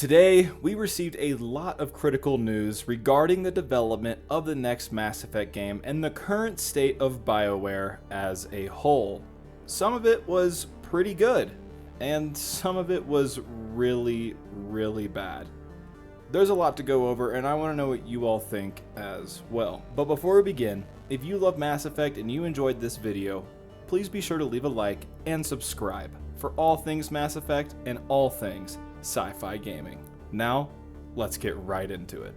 Today, we received a lot of critical news regarding the development of the next Mass Effect game and the current state of BioWare as a whole. Some of it was pretty good, and some of it was really, really bad. There's a lot to go over, and I want to know what you all think as well. But before we begin, if you love Mass Effect and you enjoyed this video, please be sure to leave a like and subscribe for all things Mass Effect and all things sci-fi gaming. Now, let's get right into it.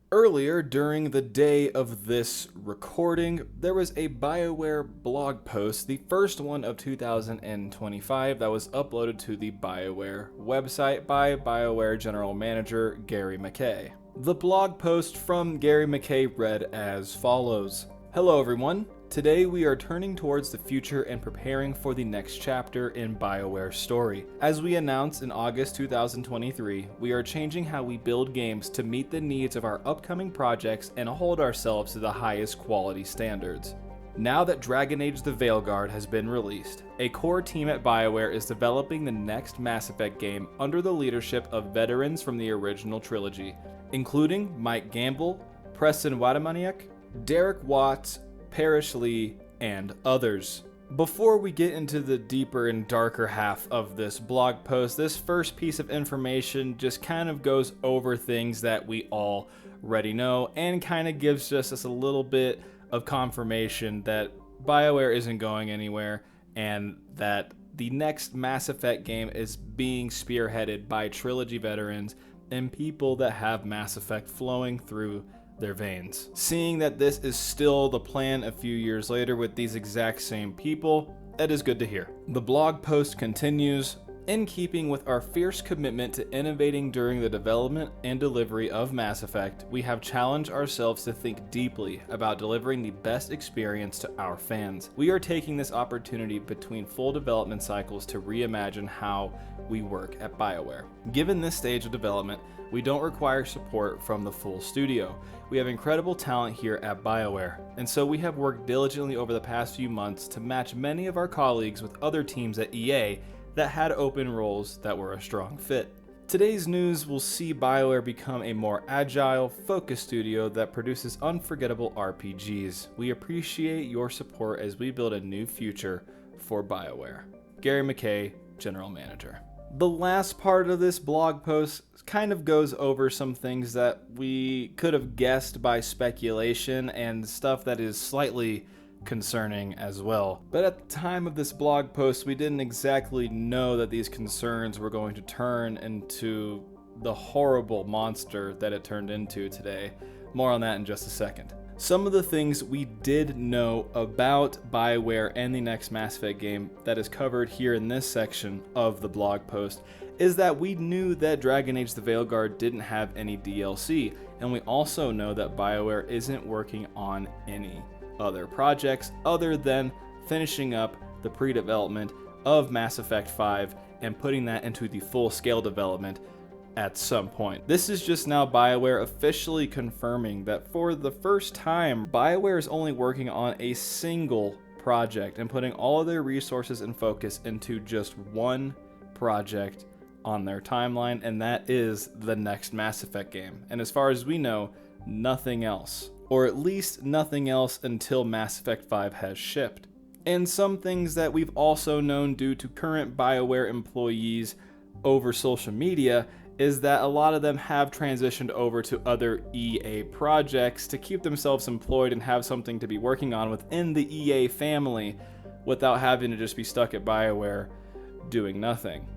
Earlier during the day of this recording, there was a BioWare blog post, the first one of 2025, that was uploaded to the BioWare website by BioWare General Manager Gary McKay. The blog post from Gary McKay read as follows. Hello everyone. Today we are turning towards the future and preparing for the next chapter in BioWare's story. As we announced in August 2023, we are changing how we build games to meet the needs of our upcoming projects and hold ourselves to the highest quality standards. Now that Dragon Age: The Veilguard has been released, a core team at BioWare is developing the next Mass Effect game under the leadership of veterans from the original trilogy, including Mike Gamble, Preston Wadamaniak, Derek Watts, Parrish Lee, and others. Before we get into the deeper and darker half of this blog post, this first piece of information just kind of goes over things that we already know and kind of gives just us a little bit of confirmation that BioWare isn't going anywhere and that the next Mass Effect game is being spearheaded by trilogy veterans and people that have Mass Effect flowing through their veins. Seeing that this is still the plan a few years later with these exact same people, that is good to hear. The blog post continues, in keeping with our fierce commitment to innovating during the development and delivery of Mass Effect, we have challenged ourselves to think deeply about delivering the best experience to our fans. We are taking this opportunity between full development cycles to reimagine how we work at BioWare. Given this stage of development, we don't require support from the full studio. We have incredible talent here at BioWare, and so we have worked diligently over the past few months to match many of our colleagues with other teams at EA that had open roles that were a strong fit. Today's news will see BioWare become a more agile, focused studio that produces unforgettable RPGs. We appreciate your support as we build a new future for BioWare. Gary McKay, General Manager. The last part of this blog post kind of goes over some things that we could have guessed by speculation and stuff that is slightly concerning as well. But at the time of this blog post, we didn't exactly know that these concerns were going to turn into the horrible monster that it turned into today. More on that in just a second. Some of the things we did know about BioWare and the next Mass Effect game that is covered here in this section of the blog post is that we knew that Dragon Age: The Veilguard didn't have any DLC, and we also know that BioWare isn't working on any other projects other than finishing up the pre-development of Mass Effect 5 and putting that into the full-scale development at some point. This is just now BioWare officially confirming that for the first time, BioWare is only working on a single project and putting all of their resources and focus into just one project on their timeline, and that is the next Mass Effect game. And as far as we know, nothing else. Or at least nothing else until Mass Effect 5 has shipped. And some things that we've also known due to current BioWare employees over social media is that a lot of them have transitioned over to other EA projects to keep themselves employed and have something to be working on within the EA family without having to just be stuck at BioWare doing nothing.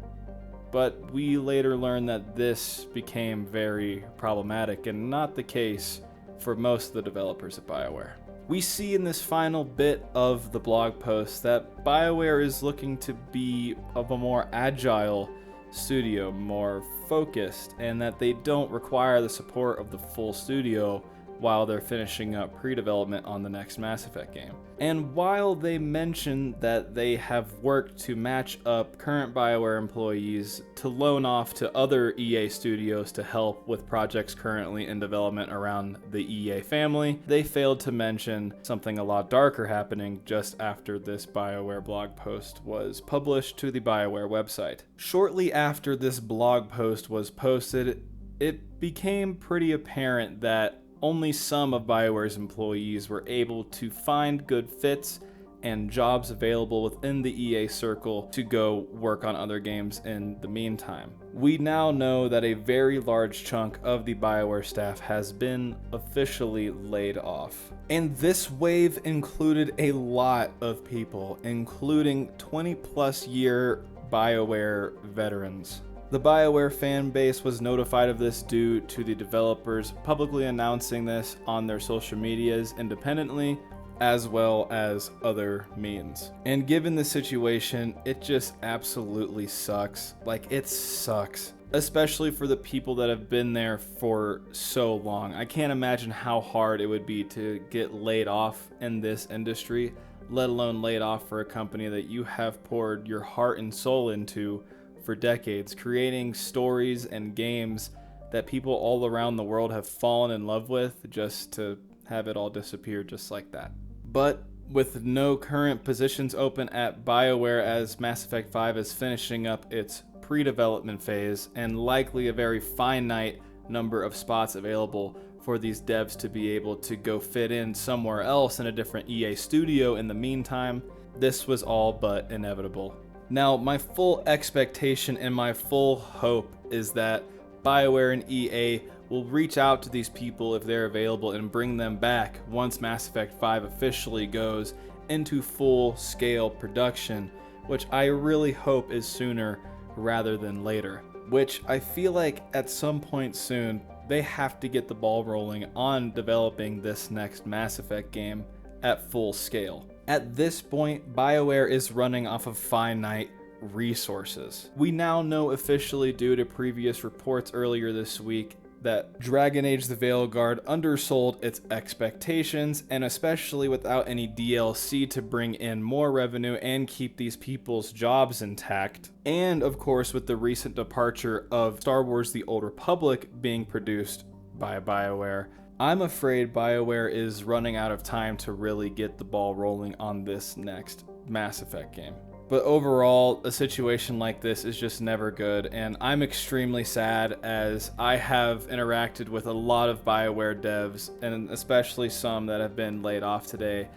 But we later learned that this became very problematic and not the case for most of the developers at BioWare. We see in this final bit of the blog post that BioWare is looking to be of a more agile studio, more focused, and that they don't require the support of the full studio while they're finishing up pre-development on the next Mass Effect game. And while they mention that they have worked to match up current BioWare employees to loan off to other EA studios to help with projects currently in development around the EA family, they failed to mention something a lot darker happening just after this BioWare blog post was published to the BioWare website. Shortly after this blog post was posted, it became pretty apparent that only some of BioWare's employees were able to find good fits and jobs available within the EA circle to go work on other games in the meantime. We now know that a very large chunk of the BioWare staff has been officially laid off. And this wave included a lot of people, including 20+ year BioWare veterans. The BioWare fan base was notified of this due to the developers publicly announcing this on their social medias independently, as well as other means. And given the situation, it just absolutely sucks. Like, it sucks. Especially for the people that have been there for so long. I can't imagine how hard it would be to get laid off in this industry, let alone laid off for a company that you have poured your heart and soul into for decades, creating stories and games that people all around the world have fallen in love with, just to have it all disappear just like that. But with no current positions open at BioWare, as Mass Effect 5 is finishing up its pre-development phase, and likely a very finite number of spots available for these devs to be able to go fit in somewhere else in a different EA studio in the meantime, this was all but inevitable. Now, my full expectation and my full hope is that BioWare and EA will reach out to these people if they're available and bring them back once Mass Effect 5 officially goes into full-scale production, which I really hope is sooner rather than later. Which I feel like at some point soon, they have to get the ball rolling on developing this next Mass Effect game at full scale. At this point, BioWare is running off of finite resources. We now know officially, due to previous reports earlier this week, that Dragon Age the Veilguard undersold its expectations, and especially without any DLC to bring in more revenue and keep these people's jobs intact. And of course, with the recent departure of Star Wars The Old Republic being produced by BioWare, I'm afraid BioWare is running out of time to really get the ball rolling on this next Mass Effect game. But overall, a situation like this is just never good, and I'm extremely sad, as I have interacted with a lot of BioWare devs, and especially some that have been laid off today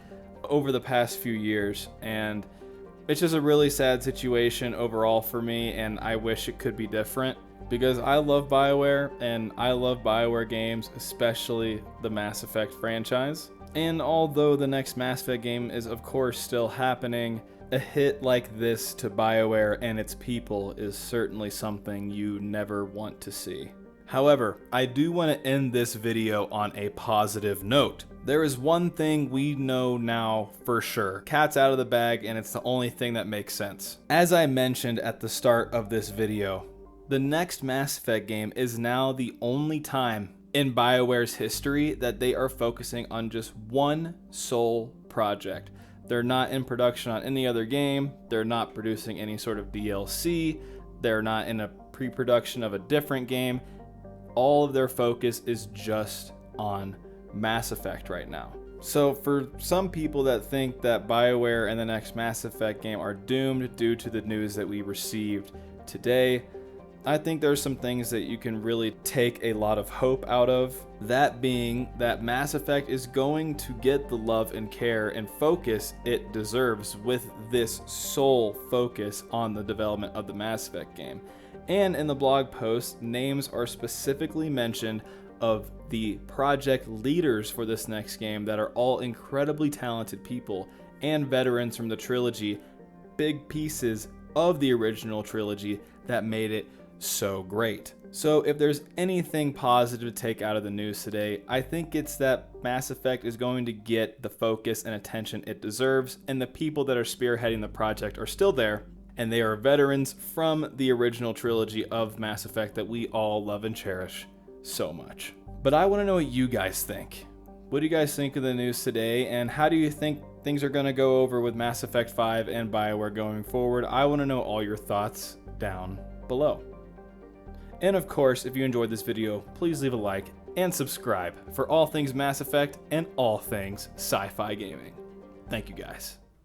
over the past few years, and it's just a really sad situation overall for me, and I wish it could be different. Because I love BioWare, and I love BioWare games, especially the Mass Effect franchise. And although the next Mass Effect game is of course still happening, a hit like this to BioWare and its people is certainly something you never want to see. However, I do want to end this video on a positive note. There is one thing we know now for sure. Cat's out of the bag, and it's the only thing that makes sense. As I mentioned at the start of this video, the next Mass Effect game is now the only time in BioWare's history that they are focusing on just one sole project. They're not in production on any other game, they're not producing any sort of DLC, they're not in a pre-production of a different game. All of their focus is just on Mass Effect right now. So for some people that think that BioWare and the next Mass Effect game are doomed due to the news that we received today, I think there's some things that you can really take a lot of hope out of. That being that Mass Effect is going to get the love and care and focus it deserves with this sole focus on the development of the Mass Effect game. And in the blog post, names are specifically mentioned of the project leaders for this next game that are all incredibly talented people and veterans from the trilogy, big pieces of the original trilogy that made it so great. So if there's anything positive to take out of the news today, I think it's that Mass Effect is going to get the focus and attention it deserves, and the people that are spearheading the project are still there, and they are veterans from the original trilogy of Mass Effect that we all love and cherish so much. But I want to know what you guys think. What do you guys think of the news today, and how do you think things are going to go over with Mass Effect 5 and BioWare going forward? I want to know all your thoughts down below. And of course, if you enjoyed this video, please leave a like and subscribe for all things Mass Effect and all things sci-fi gaming. Thank you guys.